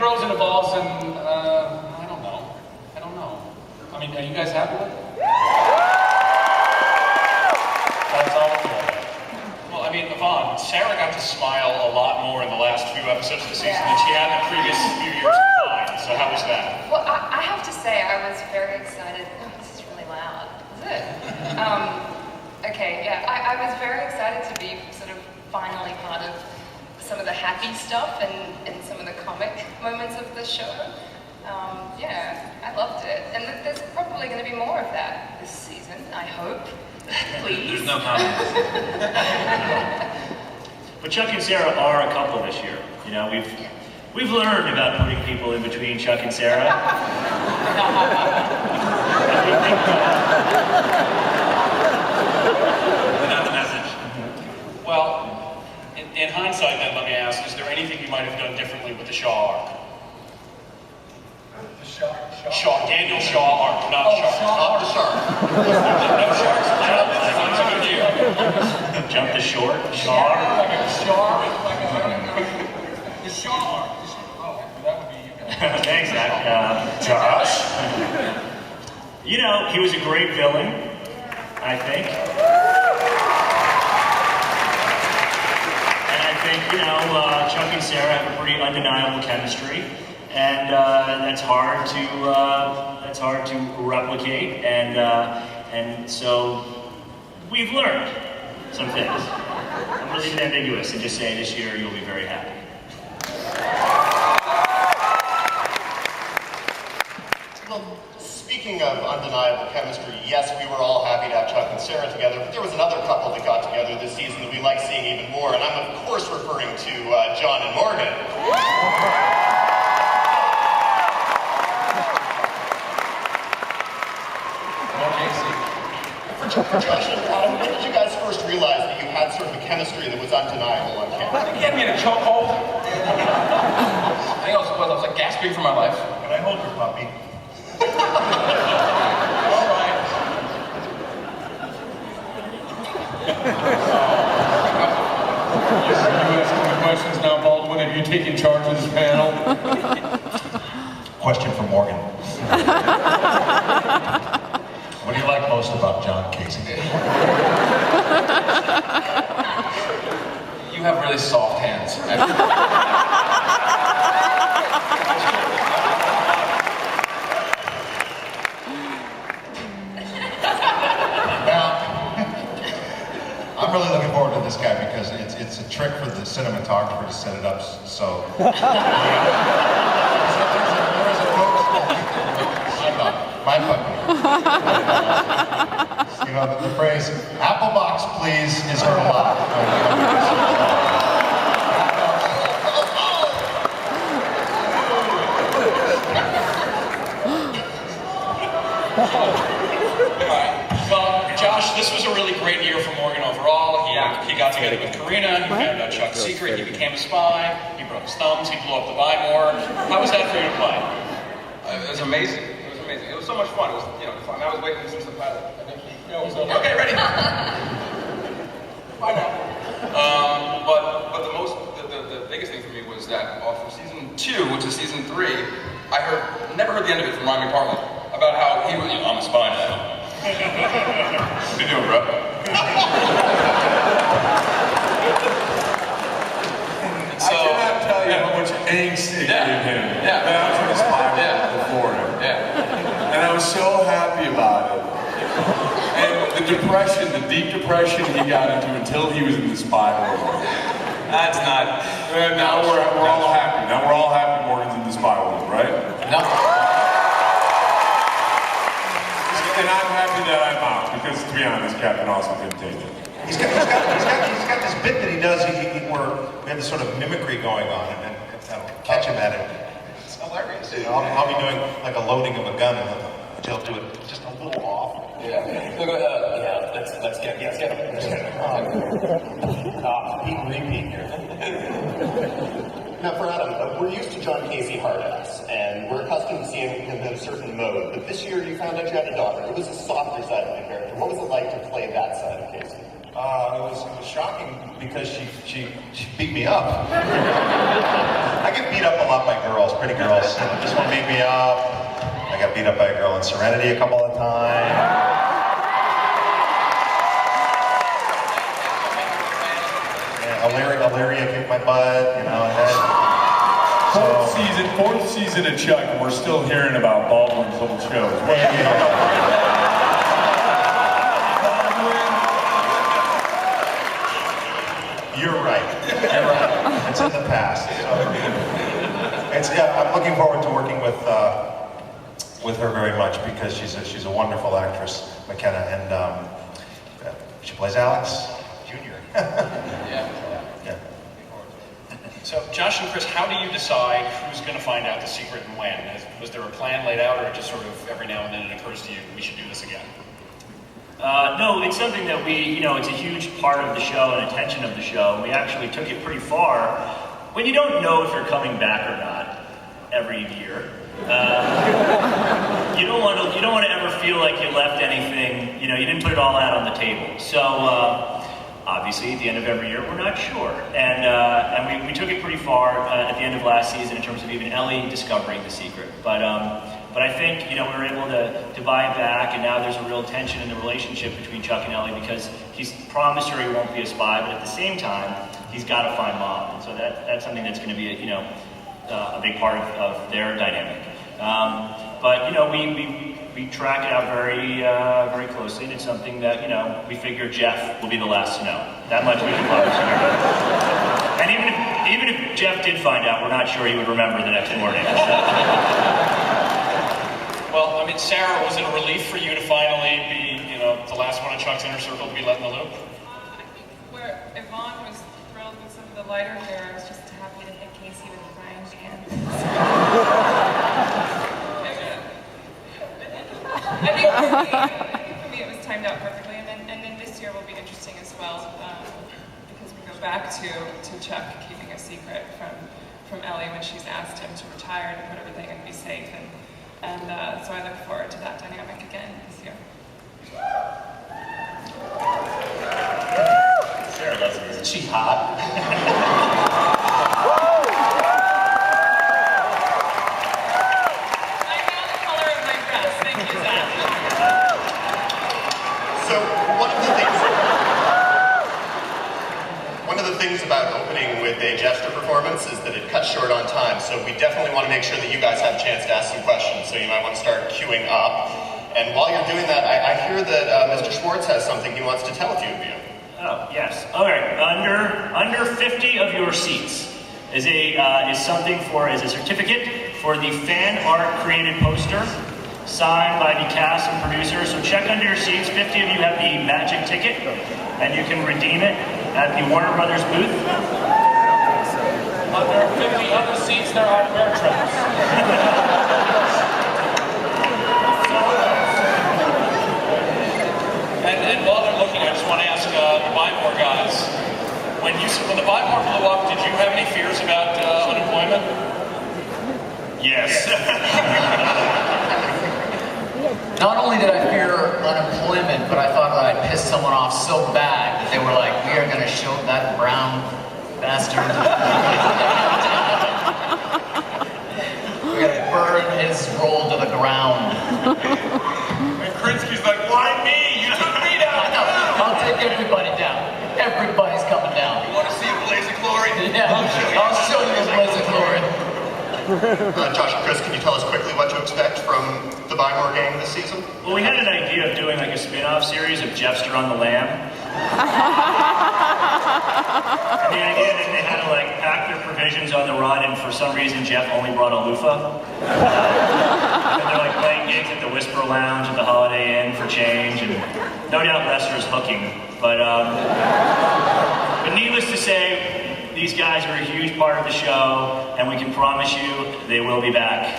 grows and evolves, and I don't know. I mean, are you guys happy with it? That's all good. Well, I mean, Yvonne, Sarah got to smile a lot more in the last few episodes of the season than she had in the previous few years combined. So how was that? Well, I have to say, I was very excited. Oh, this is really loud. Is it? Okay, yeah, I was very excited to be sort of finally part of some of the happy stuff and some of the comic moments of the show. Yeah, I loved it. And there's probably going to be more of that this season, I hope. Please. There's no comment. But Chuck and Sarah are a couple this year. You know, we've learned about putting people in between Chuck and Sarah. Not the message. Well, in hindsight, then, let me ask: is there anything you might have done differently with the Shaw arc? Shaw, Daniel Shaw arc, not Shark. Not the shark. No sharks. That's a good deal. Jump the short, Shaw. Like a shark, the Shaw arc. Oh, that would be you guys. Thanks, Zach. Josh. You know, he was a great villain, I think. And I think, you know, Chuck and Sarah have a pretty undeniable chemistry. And that's hard to replicate, and so we've learned some things. I'm really ambiguous and just saying this year you'll be very happy. Well, speaking of undeniable chemistry, yes, we were all happy to have Chuck and Sarah together, but there was another couple that got together this season that we like seeing even more, and I'm of course referring to John and Morgan. For Josh and Adam, when did you guys first realize that you had sort of a chemistry that was undeniable on camera? He had me in a chokehold. I think I was like gasping for my life. Can I hold your puppy? All right. You asking the questions now, Baldwin. Have you taken charge of this panel? Question for Morgan. What do you like most about John Casey? You have really soft hands. Now, I'm really looking forward to this guy because it's a trick for the cinematographer to set it up so. There is a my puppy. You know, the phrase, "Apple box, please," is heard a lot. Well, Josh, this was a really great year for Morgan overall. He got together with Karina, he found out Chuck's secret, he became a spy, he broke his thumbs, he blew up the Buy More. How was that for you to play? It was amazing. It was so much fun. It was, fun. I was waiting since the pilot. Okay, ready? Bye now. But the biggest thing for me was that from season 2 to season 3, I never heard the end of it from Ryan McPartlin about how he was, I'm a spy now. What you doing, bro? I cannot tell you how much angst it gave him. Yeah. I was in a spiral before him. Yeah. And I was so happy about it. And the depression, the deep depression he got into until he was in the spiral. That's not. And now we're all happy. Now we're all happy Morgan's in the spiral, right? No. And I'm happy that I'm out because, to be honest, Captain Awesome couldn't take it. He's got this bit that he does where we have this sort of mimicry going on, and I'll catch him at it. It's hilarious. I'll be doing like a loading of a gun, and he'll do it just a little off. Yeah. Let's get him. Repeat here. Now for Adam, we're used to John Casey hard-ass, and we're accustomed to seeing him in a certain mode, but this year you found out you had a daughter. It was a softer side of the character. What was it like to play that side of Casey? It was shocking because she beat me up. I get beat up a lot by girls, pretty girls. You know, just want to beat me up. I got beat up by a girl in Serenity a couple of times. Yeah, Illyria kicked my butt, you know. Fourth season of Chuck, and we're still hearing about Baldwin's little shows. You're right. It's in the past. So I'm looking forward to working with her very much because she's a wonderful actress, McKenna, and she plays Alex Jr. Yeah. So, Josh and Chris, how do you decide who's going to find out the secret and when? Was there a plan laid out, or just sort of every now and then it occurs to you, we should do this again? No, it's something that it's a huge part of the show and attention of the show. We actually took it pretty far. When you don't know if you're coming back or not every year, you don't want to ever feel like you left anything, you didn't put it all out on the table. So, obviously, at the end of every year, we're not sure. And we took it pretty far at the end of last season in terms of even Ellie discovering the secret. But I think, we were able to buy it back, and now there's a real tension in the relationship between Chuck and Ellie because he's promised her he won't be a spy, but at the same time, he's got to find Mom. And so that's something that's going to be, a big part of their dynamic. But we track it out very, very closely, and it's something that, we figure Jeff will be the last to know. That much we can promise. And even if Jeff did find out, we're not sure he would remember the next morning. Well, I mean, Sarah, was it a relief for you to finally be, the last one of Chuck's inner circle to be let in the loop? I think where Yvonne was thrilled with some of the lighter hair, I was just happy to hit Casey with a frying pan. I think for me it was timed out perfectly, and then this year will be interesting as well because we go back to Chuck keeping a secret from Ellie when she's asked him to retire to put everything and be safe, and so I look forward to that dynamic again this year. Sarah loves me. Isn't she hot? I know the color of my dress. Thank you, Zach. So one of the things about opening with a Jeffster performance is that it cuts short on time. So we definitely want to make sure that you guys have a chance to ask some questions. So you might want to start queuing up. And while you're doing that, I hear that Mr. Schwartz has something he wants to tell a few of you. Oh, yes. All right. Under 50 of your seats is a certificate for the fan art created poster signed by the cast and producers. So check under your seats. 50 of you have the magic ticket, and you can redeem it at the Warner Brothers booth. Under 50 other seats, there are bear traps. And while they're looking, I just want to ask the Buymore guys, when the Buymore blew up, did you have any fears about unemployment? Yes. Not only did I fear unemployment, but I thought that I'd pissed someone off so bad that they were like, we are going to show that brown bastard. We're going to burn his role to the ground. And Krinsky's like, why me? You took me down. I'll take everybody down. Everybody's coming down. You want to see a blaze of glory? Yeah, I'll show you a blaze of glory. Josh and Chris, can you tell us quickly what to expect from the Buymore gang this season? Well, we had an idea of doing like a spin-off series of Jeffster on the Lam. And the idea that they had to like pack their provisions on the run, and for some reason Jeff only brought a loofah. And they're like playing gigs at the Whisper Lounge at the Holiday Inn for change, and no doubt Lester's hooking. But needless to say, these guys are a huge part of the show, and we can promise you they will be back.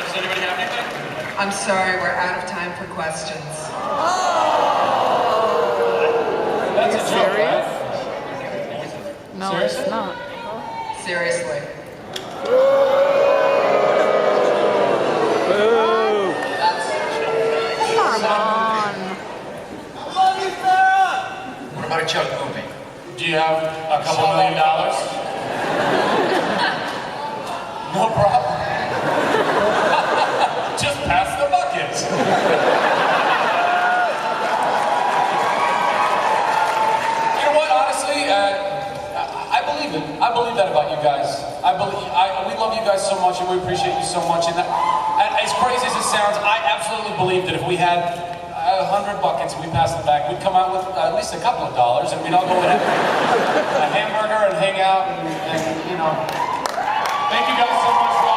Does anybody have anything? I'm sorry, we're out of time for questions. That's a joke, right? No, it's not. Seriously. a Chuck movie. Do you have a couple $1 million? No problem. Just pass the buckets. You know what? Honestly, I believe it. I believe that about you guys. We love you guys so much, and we appreciate you so much. And as crazy as it sounds, I absolutely believe that if we had 100 buckets and we passed it back, we'd come out with at least a couple of dollars, and we'd all go and have a hamburger and hang out, and you know. Thank you guys so much.